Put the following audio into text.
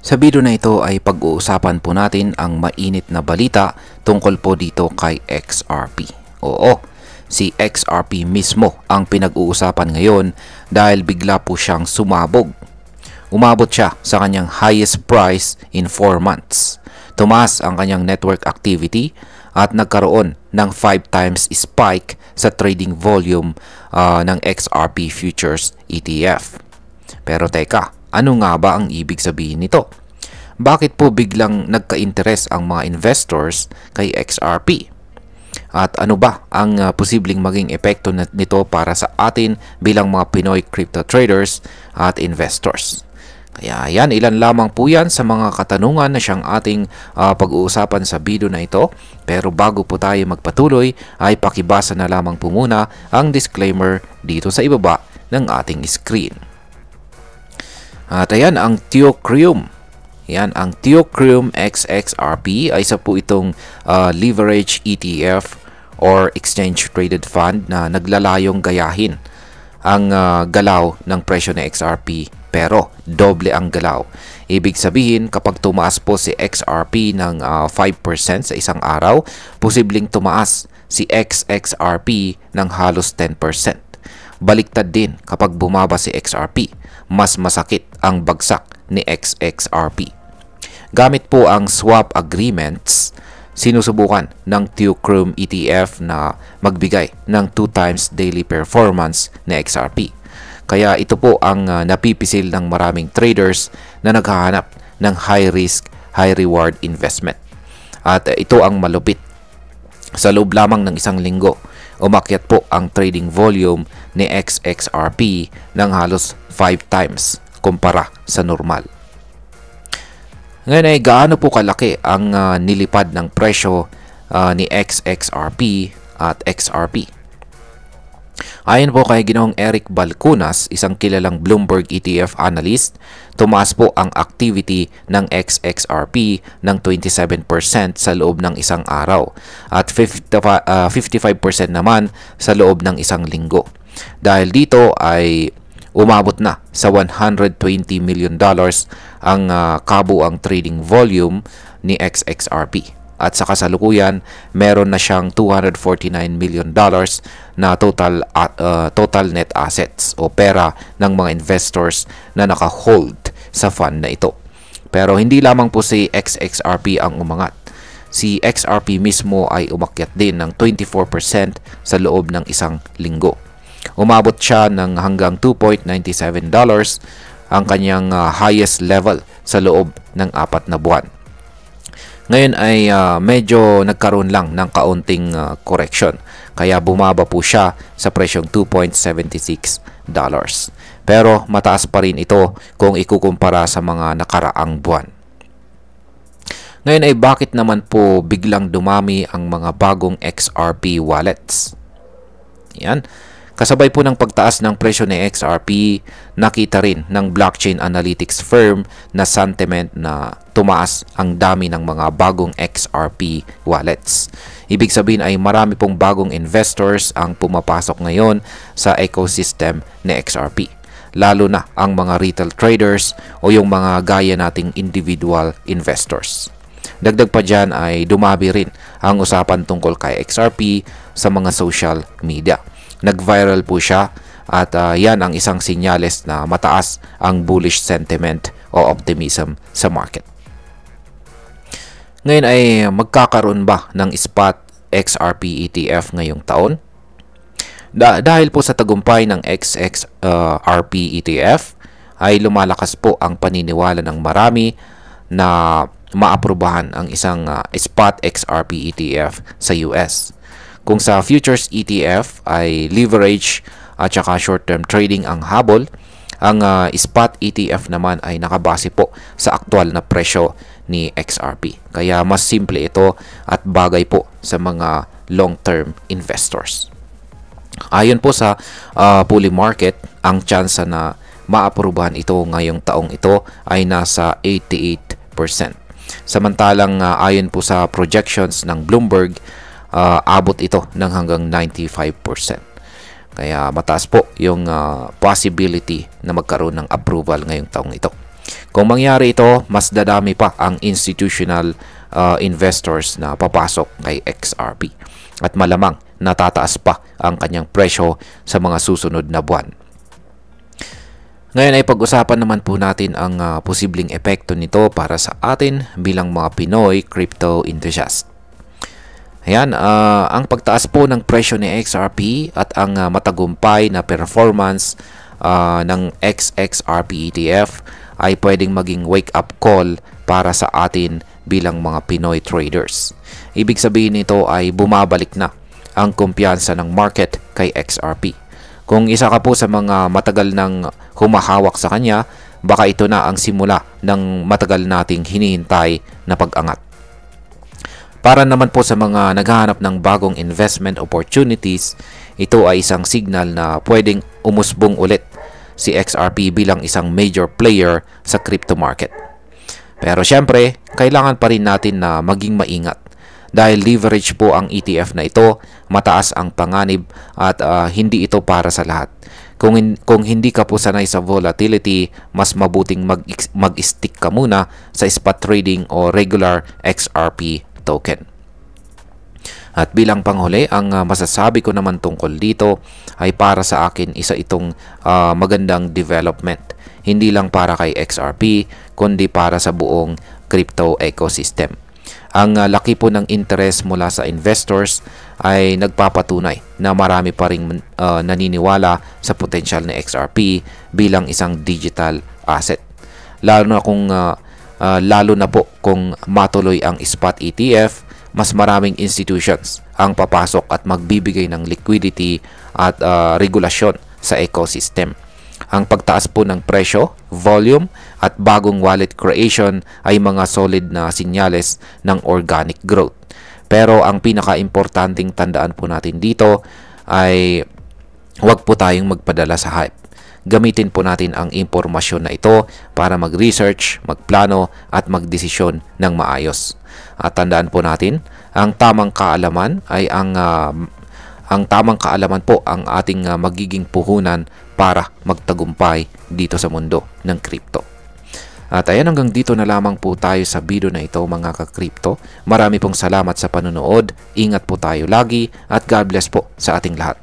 Sa video na ito ay pag-uusapan po natin ang mainit na balita tungkol po dito kay XRP. Oo, si XRP mismo ang pinag-uusapan ngayon dahil bigla po siyang sumabog. Umabot siya sa kanyang highest price in 4 months. Tumaas ang kanyang network activity at nagkaroon ng 5 times spike sa trading volume ng XRP Futures ETF. Pero teka, ano nga ba ang ibig sabihin nito? Bakit po biglang nagka-interes ang mga investors kay XRP? At ano ba ang posibleng maging epekto nito para sa atin bilang mga Pinoy crypto traders at investors? Kaya yan, ilan lamang po yan sa mga katanungan na siyang ating pag-uusapan sa video na ito. Pero bago po tayo magpatuloy ay pakibasa na lamang po muna ang disclaimer dito sa ibaba ng ating screen. At ayan ang Theocreum. Yan, ang Theocreum XXRP ay isa po itong leverage ETF or exchange traded fund na naglalayong gayahin ang galaw ng presyo ng XRP pero doble ang galaw. Ibig sabihin kapag tumaas po si XRP ng 5% sa isang araw, posibleng tumaas si XXRP ng halos 10%. Baliktad din kapag bumaba si XRP, mas masakit ang bagsak ni XXRP. Gamit po ang swap agreements, sinusubukan ng Theocreum ETF na magbigay ng 2 times daily performance ni XRP. Kaya ito po ang napipisil ng maraming traders na naghahanap ng high risk, high reward investment. At ito ang malupit. Sa loob lamang ng isang linggo, umakyat po ang trading volume ni XXRP ng halos 5 times kumpara sa normal. Ngayon ay gaano po kalaki ang nilipad ng presyo ni XXRP at XRP. Ayon po kay Ginoong Eric Balcunas, isang kilalang Bloomberg ETF analyst, tumaas po ang activity ng XXRP ng 27% sa loob ng isang araw at 55% naman sa loob ng isang linggo. Dahil dito ay umabot na sa $120 million ang kabuang trading volume ni XXRP. At sa kasalukuyan, meron na siyang $249 million na total net assets o pera ng mga investors na naka-hold sa fund na ito. Pero hindi lamang po si XXRP ang umangat. Si XRP mismo ay umakyat din ng 24% sa loob ng isang linggo. Umabot siya ng hanggang $2.97 ang kanyang highest level sa loob ng 4 na buwan. Ngayon ay medyo nagkaroon lang ng kaunting correction. Kaya bumaba po siya sa presyong $2.76. Pero mataas pa rin ito kung ikukumpara sa mga nakaraang buwan. Ngayon ay bakit naman po biglang dumami ang mga bagong XRP wallets? Yan. Kasabay po ng pagtaas ng presyo ng XRP, nakita rin ng blockchain analytics firm na Sentiment na tumaas ang dami ng mga bagong XRP wallets. Ibig sabihin ay marami pong bagong investors ang pumapasok ngayon sa ecosystem ng XRP. Lalo na ang mga retail traders o yung mga gaya nating individual investors. Dagdag pa dyan ay dumami rin ang usapan tungkol kay XRP sa mga social media. Nag-viral po siya at yan ang isang sinyales na mataas ang bullish sentiment o optimism sa market. Ngayon ay magkakaroon ba ng spot XRP ETF ngayong taon? Dahil po sa tagumpay ng XXRP ETF ay lumalakas po ang paniniwala ng marami na maaprubahan ang isang spot XRP ETF sa US. Kung sa futures ETF ay leverage at saka short-term trading ang habol, ang spot ETF naman ay nakabase po sa aktual na presyo ni XRP. Kaya mas simple ito at bagay po sa mga long-term investors. Ayon po sa Poly Market, ang tsansa na maaprubahan ito ngayong taong ito ay nasa 88%. Samantalang ayon po sa projections ng Bloomberg, abot ito ng hanggang 95%. Kaya mataas po yung possibility na magkaroon ng approval ngayong taong ito. Kung mangyari ito, mas dadami pa ang institutional investors na papasok kay XRP at malamang natataas pa ang kanyang presyo sa mga susunod na buwan. Ngayon ay pag-usapan naman po natin ang posibleng epekto nito para sa atin bilang mga Pinoy crypto enthusiast. Ayan, ang pagtaas po ng presyo ni XRP at ang matagumpay na performance ng XXRP ETF ay pwedeng maging wake-up call para sa atin bilang mga Pinoy traders. Ibig sabihin nito ay bumabalik na ang kumpiyansa ng market kay XRP. Kung isa ka po sa mga matagal nang humahawak sa kanya, baka ito na ang simula ng matagal nating hinihintay na pag-angat. Para naman po sa mga naghahanap ng bagong investment opportunities, ito ay isang signal na pwedeng umusbong ulit si XRP bilang isang major player sa crypto market. Pero syempre, kailangan pa rin natin na maging maingat dahil leverage po ang ETF na ito, mataas ang panganib at hindi ito para sa lahat. Kung hindi ka po sanay sa volatility, mas mabuting mag-stick ka muna sa spot trading o regular XRP token. At bilang panghuli, ang masasabi ko naman tungkol dito ay para sa akin isa itong magandang development. Hindi lang para kay XRP, kundi para sa buong crypto ecosystem. Ang laki po ng interest mula sa investors ay nagpapatunay na marami pa ring naniniwala sa potensyal ni XRP bilang isang digital asset. Lalo na po kung matuloy ang spot ETF, mas maraming institutions ang papasok at magbibigay ng liquidity at regulasyon sa ecosystem. Ang pagtaas po ng presyo, volume at bagong wallet creation ay mga solid na sinyales ng organic growth. Pero ang pinaka-importanting tandaan po natin dito ay huwag po tayong magpadala sa hype. Gamitin po natin ang impormasyon na ito para mag-research, magplano at magdesisyon ng maayos. At tandaan po natin, ang tamang kaalaman ay ang tamang kaalaman po ang ating magiging puhunan para magtagumpay dito sa mundo ng crypto. At ayan, hanggang dito na lamang po tayo sa video na ito mga ka-crypto. Marami pong salamat sa panonood. Ingat po tayo lagi at God bless po sa ating lahat.